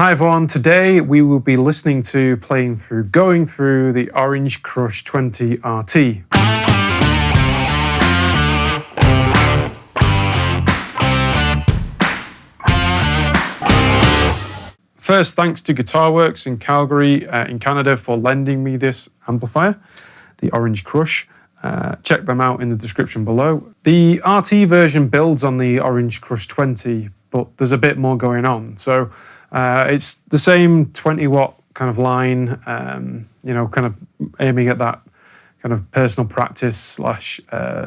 Hi everyone, today we will be going through the Orange Crush 20 RT. First, thanks to Guitarworks in Calgary in Canada for lending me this amplifier, the Orange Crush. Check them out in the description below. The RT version builds on the Orange Crush 20, but there's a bit more going on. So it's the same 20 watt kind of line, kind of aiming at that kind of personal practice slash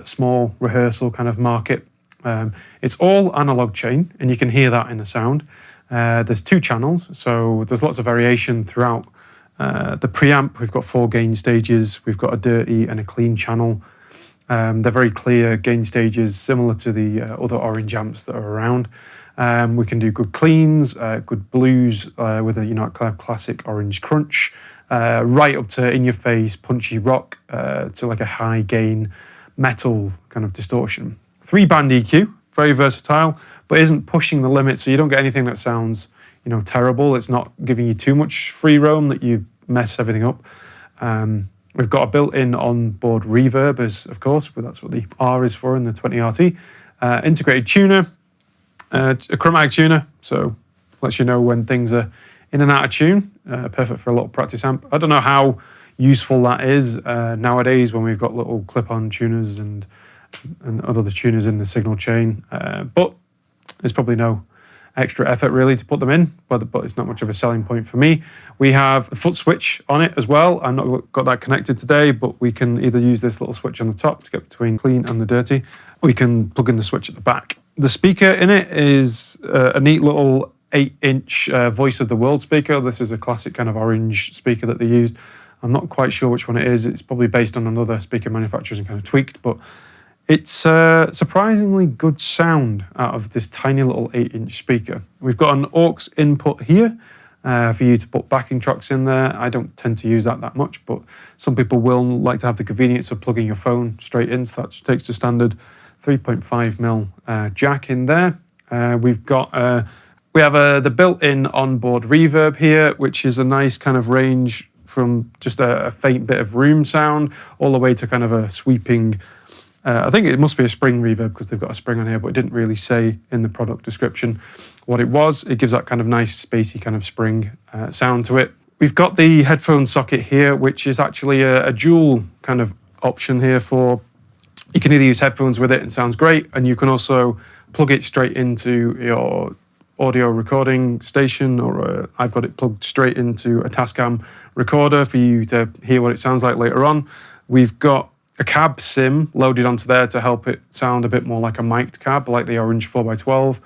small rehearsal kind of market. It's all analog chain, and you can hear that in the sound. There's 2 channels, so there's lots of variation throughout. The preamp, we've got 4 gain stages. We've got a dirty and a clean channel. They're very clear gain stages, similar to the other Orange amps that are around. We can do good cleans, good blues with a classic Orange crunch, right up to in-your-face punchy rock to like a high gain metal kind of distortion. 3-band EQ, very versatile, but isn't pushing the limit, so you don't get anything that sounds terrible. It's not giving you too much free roam that you mess everything up. We've got a built-in onboard reverb, of course, but that's what the R is for in the 20RT. Integrated tuner, a chromatic tuner, so lets you know when things are in and out of tune. Perfect for a little practice amp. I don't know how useful that is nowadays when we've got little clip-on tuners and other tuners in the signal chain, but there's probably no extra effort really to put them in, but it's not much of a selling point for me. We have a foot switch on it as well. I've not got that connected today, but we can either use this little switch on the top to get between clean and the dirty. We can plug in the switch at the back. The speaker in it is a neat little 8-inch Voice of the World speaker. This is a classic kind of Orange speaker that they used. I'm not quite sure which one it is. It's probably based on another speaker manufacturers and kind of tweaked, but it's surprisingly good sound out of this tiny little 8-inch speaker. We've got an aux input here for you to put backing tracks in there. I don't tend to use that much, but some people will like to have the convenience of plugging your phone straight in, so that takes the standard 3.5mm jack in there. We have the built-in onboard reverb here, which is a nice kind of range from just a faint bit of room sound all the way to kind of a sweeping. I think it must be a spring reverb because they've got a spring on here, but it didn't really say in the product description what it was. It gives that kind of nice spacey kind of spring sound to it. We've got the headphone socket here, which is actually a dual kind of option here for, you can either use headphones with it and sounds great, and you can also plug it straight into your audio recording station, or I've got it plugged straight into a Tascam recorder for you to hear what it sounds like later on. We've got a CabSim loaded onto there to help it sound a bit more like a mic'd cab, like the Orange 4x12.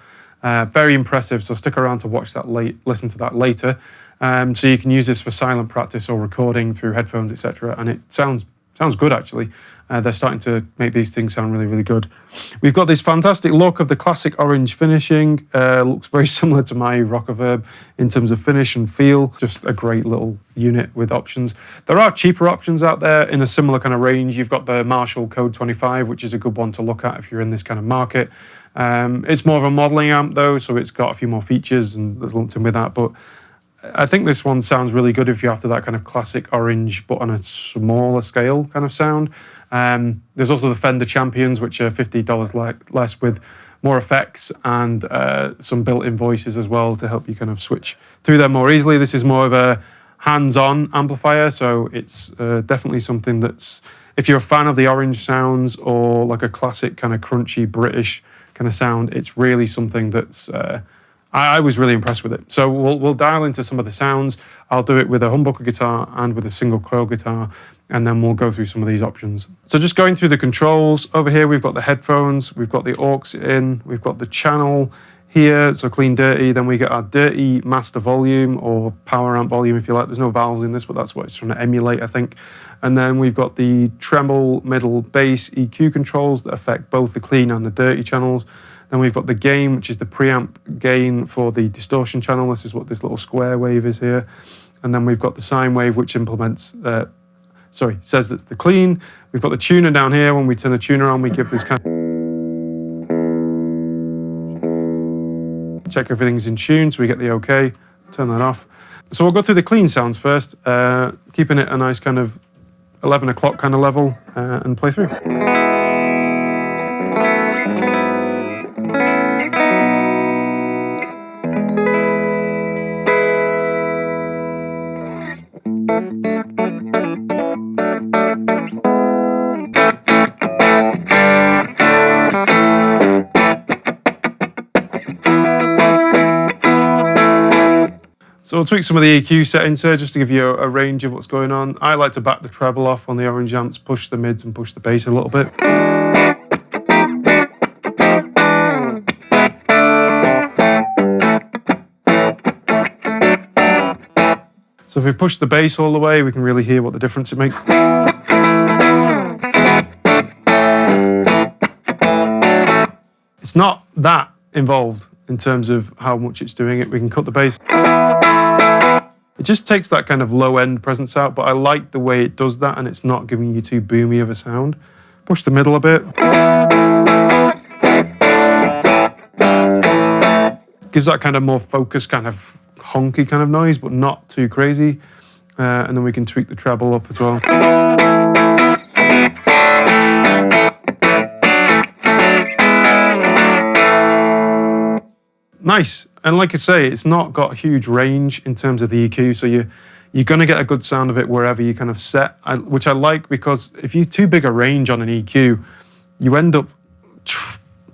Very impressive, so stick around to watch that listen to that later. So you can use this for silent practice or recording through headphones, etc. And it sounds good actually. They're starting to make these things sound really, really good. We've got this fantastic look of the classic Orange finishing. Looks very similar to my Rockaverb in terms of finish and feel. Just a great little unit with options. There are cheaper options out there in a similar kind of range. You've got the Marshall Code 25, which is a good one to look at if you're in this kind of market. It's more of a modeling amp though, so it's got a few more features and there's lumped in with that. But I think this one sounds really good if you're after that kind of classic Orange, but on a smaller scale kind of sound. There's also the Fender Champions, which are $50 less with more effects and some built-in voices as well to help you kind of switch through them more easily. This is more of a hands-on amplifier, so it's definitely something that's, if you're a fan of the Orange sounds or like a classic kind of crunchy British kind of sound, it's really something that's I was really impressed with it. So we'll dial into some of the sounds. I'll do it with a humbucker guitar and with a single coil guitar, and then we'll go through some of these options. So just going through the controls, over here we've got the headphones, we've got the aux in, we've got the channel here, so clean dirty, then we get our dirty master volume or power amp volume if you like. There's no valves in this, but that's what it's trying to emulate, I think. And then we've got the treble, middle, bass EQ controls that affect both the clean and the dirty channels. Then we've got the gain, which is the preamp gain for the distortion channel. This is what this little square wave is here. And then we've got the sine wave, which says that's the clean. We've got the tuner down here. When we turn the tuner on, we give this kind of, check everything's in tune, so we get the okay. turn that off. So we'll go through the clean sounds first, keeping it a nice kind of 11 o'clock kind of level, and play through. So we'll tweak some of the EQ settings here just to give you a range of what's going on. I like to back the treble off on the orange amps, push the mids and push the bass a little bit. So if we push the bass all the way, we can really hear what the difference it makes. It's not that involved in terms of how much it's doing it. We can cut the bass. It just takes that kind of low end presence out, but I like the way it does that and it's not giving you too boomy of a sound. Push the middle a bit. Gives that kind of more focused, kind of honky kind of noise, but not too crazy. And then we can tweak the treble up as well. Nice. And like I say, it's not got a huge range in terms of the EQ, so you're going to get a good sound of it wherever you kind of set, which I like, because if you're too big a range on an EQ, you end up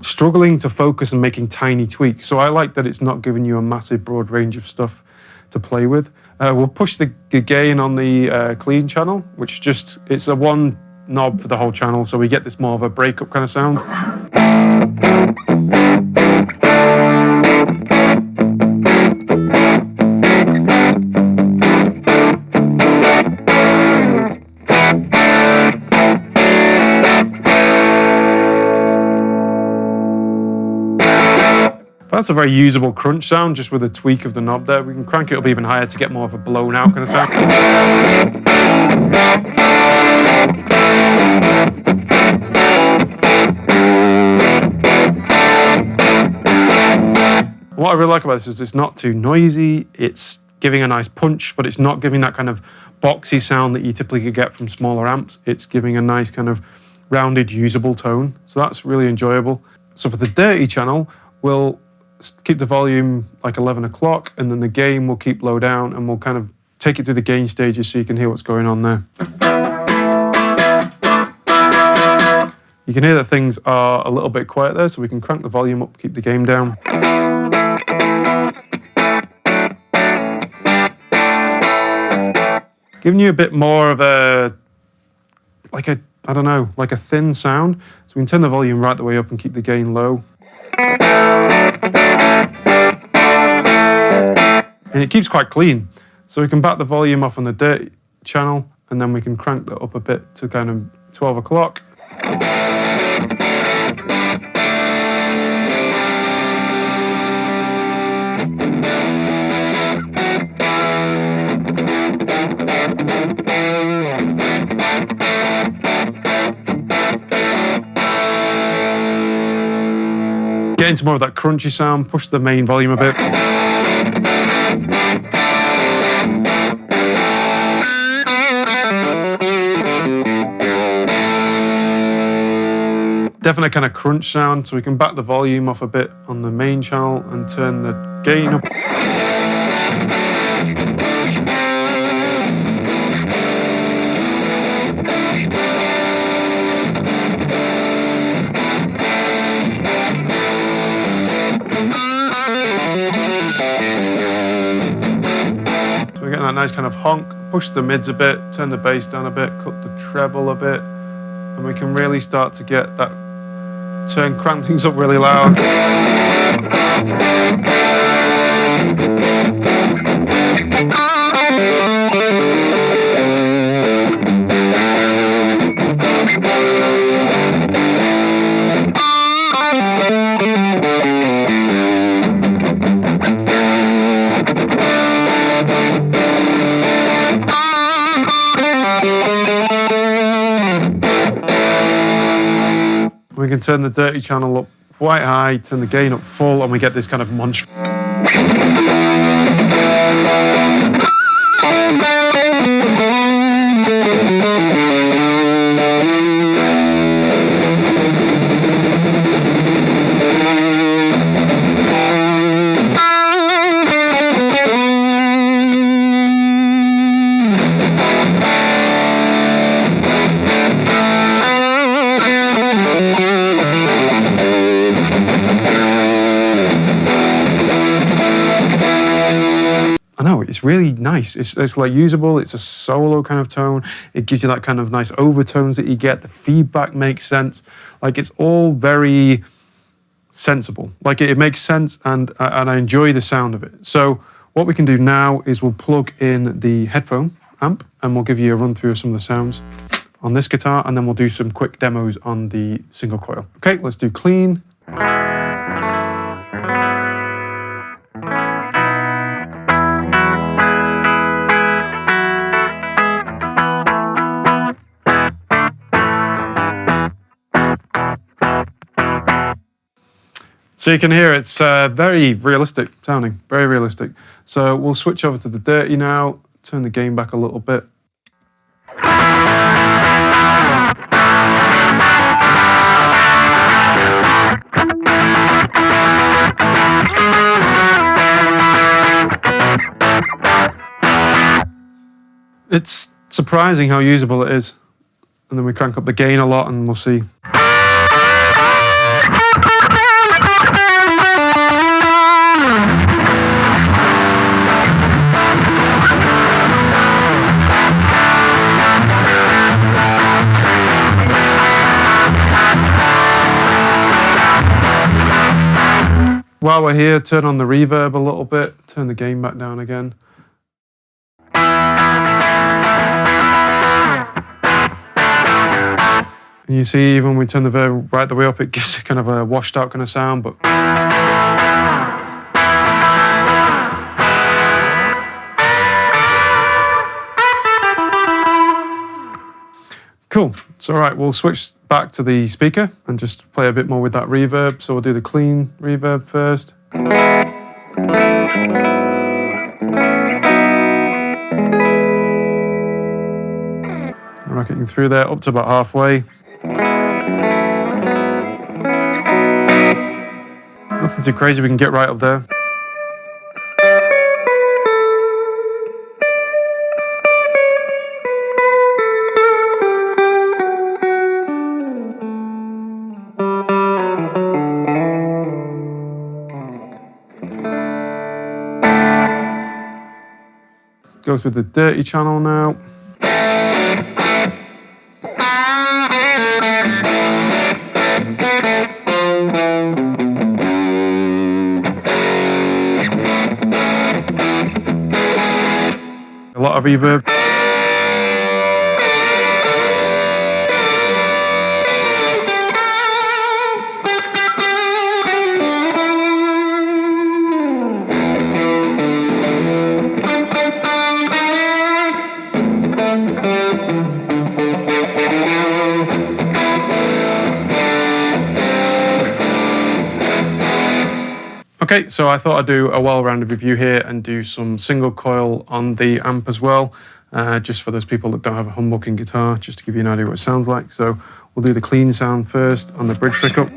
struggling to focus and making tiny tweaks. So I like that it's not giving you a massive broad range of stuff to play with. We'll push the gain on the clean channel, which it's a one knob for the whole channel, so we get this more of a breakup kind of sound. That's a very usable crunch sound, just with a tweak of the knob there. We can crank it up even higher to get more of a blown out kind of sound. What I really like about this is it's not too noisy, it's giving a nice punch, but it's not giving that kind of boxy sound that you typically get from smaller amps. It's giving a nice kind of rounded, usable tone. So that's really enjoyable. So for the dirty channel, we'll keep the volume like 11 o'clock, and then the gain will keep low down, and we'll kind of take it through the gain stages so you can hear what's going on there. You can hear that things are a little bit quiet there, so we can crank the volume up, keep the gain down. Giving you a bit more of a thin sound. So we can turn the volume right the way up and keep the gain low. And it keeps quite clean. So we can back the volume off on the dirty channel, and then we can crank that up a bit to kind of 12 o'clock. Get into more of that crunchy sound, push the main volume a bit. Definite kind of crunch sound, so we can back the volume off a bit on the main channel and turn the gain up. So we're getting that nice kind of honk, push the mids a bit, turn the bass down a bit, cut the treble a bit, and we can really start to get that crank things up really loud. We can turn the dirty channel up quite high, turn the gain up full, and we get this kind of monstrous. I know, it's really nice. It's like usable. It's a solo kind of tone. It gives you that kind of nice overtones that you get. The feedback makes sense. Like, it's all very sensible. Like, it makes sense, and I enjoy the sound of it. So what we can do now is we'll plug in the headphone amp, and we'll give you a run through of some of the sounds on this guitar, and then we'll do some quick demos on the single coil. Okay, let's do clean. So you can hear it's very realistic sounding, very realistic. So we'll switch over to the dirty now, turn the gain back a little bit. It's surprising how usable it is. And then we crank up the gain a lot and we'll see. While we're here, turn on the reverb a little bit, turn the gain back down again. And you see, even when we turn the reverb right the way up, it gives it kind of a washed out kind of sound, but cool. So all right, we'll switch back to the speaker and just play a bit more with that reverb. So we'll do the clean reverb first. Rocketing through there up to about halfway. Nothing too crazy, we can get right up there. Go through the dirty channel now. A lot of reverb. Okay, so I thought I'd do a well-rounded review here and do some single coil on the amp as well, just for those people that don't have a humbucking guitar, just to give you an idea what it sounds like. So we'll do the clean sound first on the bridge pickup.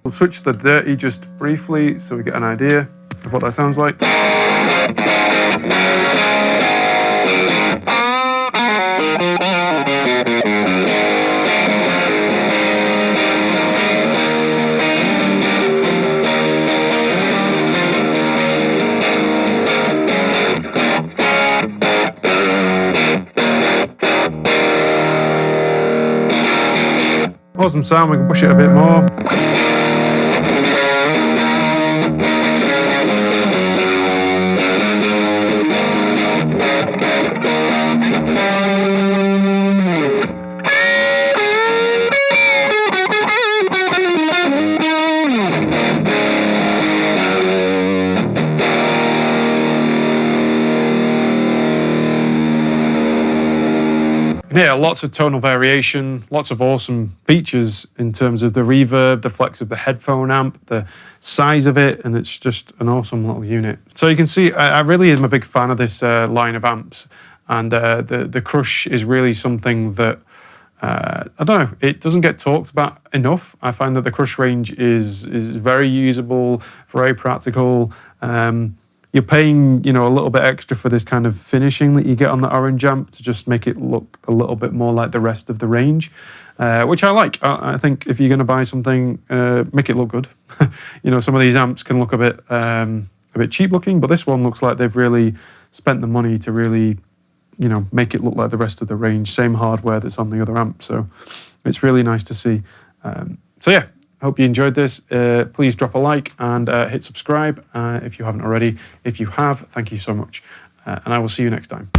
We'll switch to the dirty just briefly so we get an idea of what that sounds like. Awesome sound, we can push it a bit more. Yeah, lots of tonal variation, lots of awesome features in terms of the reverb, the flex of the headphone amp, the size of it, and it's just an awesome little unit. So you can see, I really am a big fan of this line of amps, and the Crush is really something that, I don't know, it doesn't get talked about enough. I find that the Crush range is very usable, very practical. You're paying, you know, a little bit extra for this kind of finishing that you get on the orange amp to just make it look a little bit more like the rest of the range, which I like. I think if you're going to buy something, make it look good. You know, some of these amps can look a bit cheap looking, but this one looks like they've really spent the money to really, you know, make it look like the rest of the range. Same hardware that's on the other amp, so it's really nice to see. So yeah. Hope you enjoyed this. Please drop a like and hit subscribe if you haven't already. If you have, thank you so much. And I will see you next time.